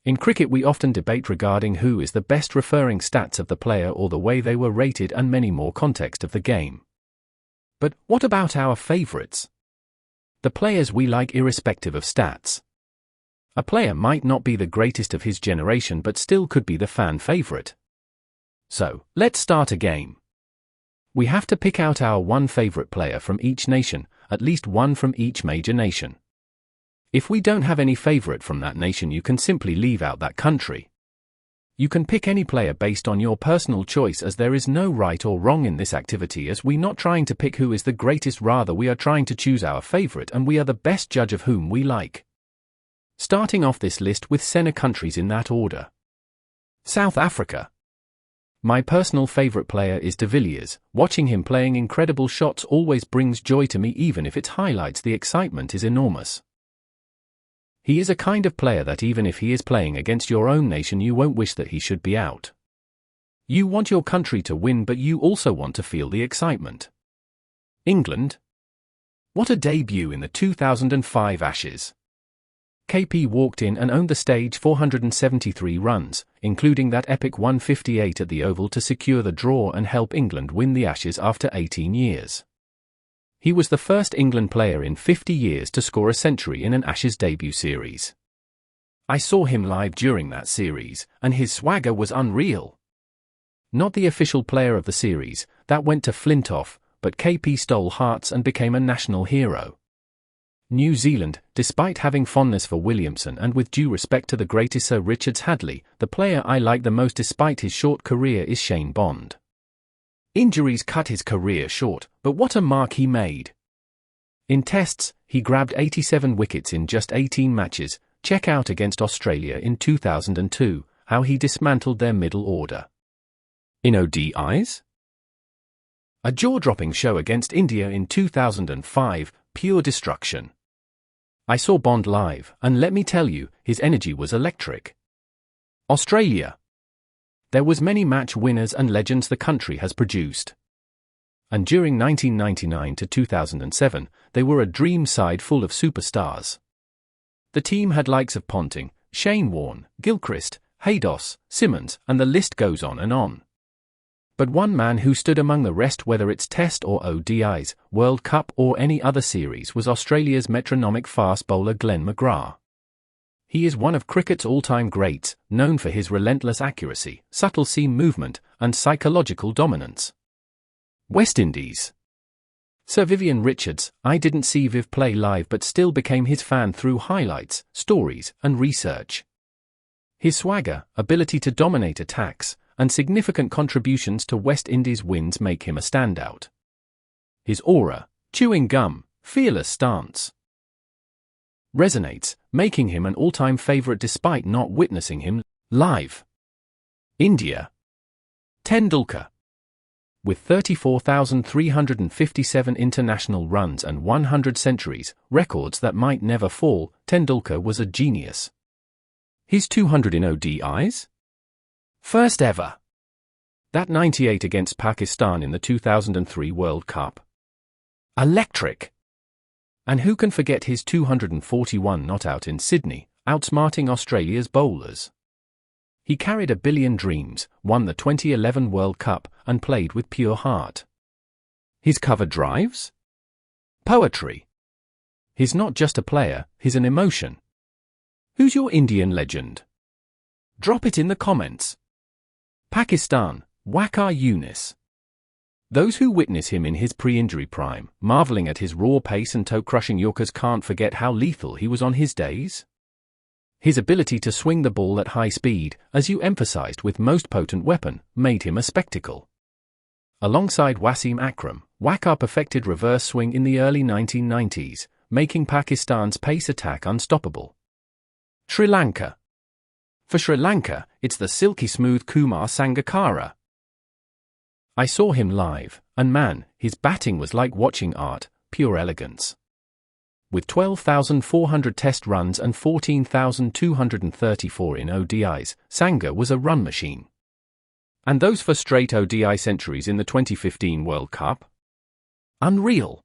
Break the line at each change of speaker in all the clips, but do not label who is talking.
In cricket we often debate regarding who is the best, referring stats of the player or the way they were rated and many more context of the game. But what about our favourites? The players we like irrespective of stats. A player might not be the greatest of his generation but still could be the fan favourite. So, let's start a game. We have to pick out our one favourite player from each nation, at least one from each major nation. If we don't have any favourite from that nation, you can simply leave out that country. You can pick any player based on your personal choice, as there is no right or wrong in this activity, as we're not trying to pick who is the greatest, rather we are trying to choose our favourite and we are the best judge of whom we like. Starting off this list with Sena countries in that order. South Africa. My personal favourite player is de Villiers. Watching him playing incredible shots always brings joy to me, even if its highlights, the excitement is enormous. He is a kind of player that even if he is playing against your own nation, you won't wish that he should be out. You want your country to win, but you also want to feel the excitement. England. What a debut in the 2005 Ashes. KP walked in and owned the stage, 473 runs, including that epic 158 at the Oval to secure the draw and help England win the Ashes after 18 years. He was the first England player in 50 years to score a century in an Ashes debut series. I saw him live during that series, and his swagger was unreal. Not the official player of the series, that went to Flintoff, but KP stole hearts and became a national hero. New Zealand. Despite having fondness for Williamson and with due respect to the greatest Sir Richard Hadlee, the player I like the most despite his short career is Shane Bond. Injuries cut his career short, but what a mark he made. In tests, he grabbed 87 wickets in just 18 matches. Check out against Australia in 2002, how he dismantled their middle order. In ODIs? A jaw-dropping show against India in 2005, pure destruction. I saw Bond live, and let me tell you, his energy was electric. Australia. There was many match winners and legends the country has produced. And during 1999 to 2007, they were a dream side full of superstars. The team had likes of Ponting, Shane Warne, Gilchrist, Haydos, Simmons, and the list goes on and on. But one man who stood among the rest, whether it's Test or ODIs, World Cup or any other series, was Australia's metronomic fast bowler Glenn McGrath. He is one of cricket's all-time greats, known for his relentless accuracy, subtle seam movement, and psychological dominance. West Indies. Sir Vivian Richards. I didn't see Viv play live but still became his fan through highlights, stories, and research. His swagger, ability to dominate attacks, and significant contributions to West Indies wins make him a standout. His aura, chewing gum, fearless stance resonates, making him an all-time favourite despite not witnessing him live. India. Tendulkar. With 34,357 international runs and 100 centuries, records that might never fall, Tendulkar was a genius. His 200 in ODIs? First ever. That 98 against Pakistan in the 2003 World Cup. Electric. And who can forget his 241 not out in Sydney, outsmarting Australia's bowlers. He carried a billion dreams, won the 2011 World Cup, and played with pure heart. His cover drives? Poetry. He's not just a player, he's an emotion. Who's your Indian legend? Drop it in the comments. Pakistan, Waqar Younis. Those who witness him in his pre-injury prime, marvelling at his raw pace and toe-crushing Yorkers, can't forget how lethal he was on his days. His ability to swing the ball at high speed, as you emphasized with most potent weapon, made him a spectacle. Alongside Wasim Akram, Waqar perfected reverse swing in the early 1990s, making Pakistan's pace attack unstoppable. Sri Lanka. For Sri Lanka, it's the silky smooth Kumar Sangakkara. I saw him live, and man, his batting was like watching art, pure elegance. With 12,400 test runs and 14,234 in ODIs, Sangha was a run machine. And those 4 straight ODI centuries in the 2015 World Cup? Unreal.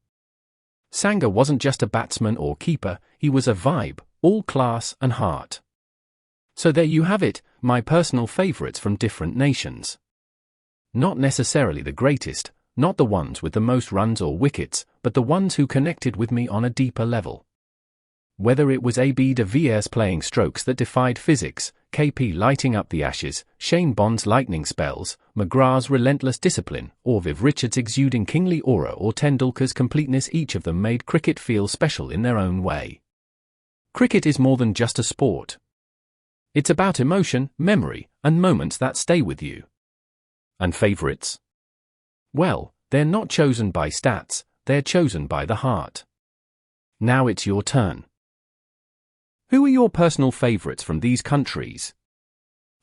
Sangha wasn't just a batsman or keeper, he was a vibe, all class and heart. So there you have it, my personal favorites from different nations. Not necessarily the greatest, not the ones with the most runs or wickets, but the ones who connected with me on a deeper level. Whether it was AB de Villiers playing strokes that defied physics, KP lighting up the Ashes, Shane Bond's lightning spells, McGrath's relentless discipline, or Viv Richards' exuding kingly aura or Tendulkar's completeness, each of them made cricket feel special in their own way. Cricket is more than just a sport. It's about emotion, memory, and moments that stay with you. And favourites? Well, they're not chosen by stats, they're chosen by the heart. Now it's your turn. Who are your personal favourites from these countries?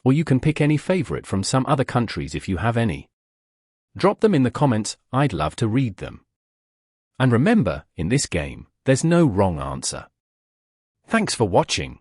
Or you can pick any favourite from some other countries if you have any. Drop them in the comments, I'd love to read them. And remember, in this game, there's no wrong answer. Thanks for watching.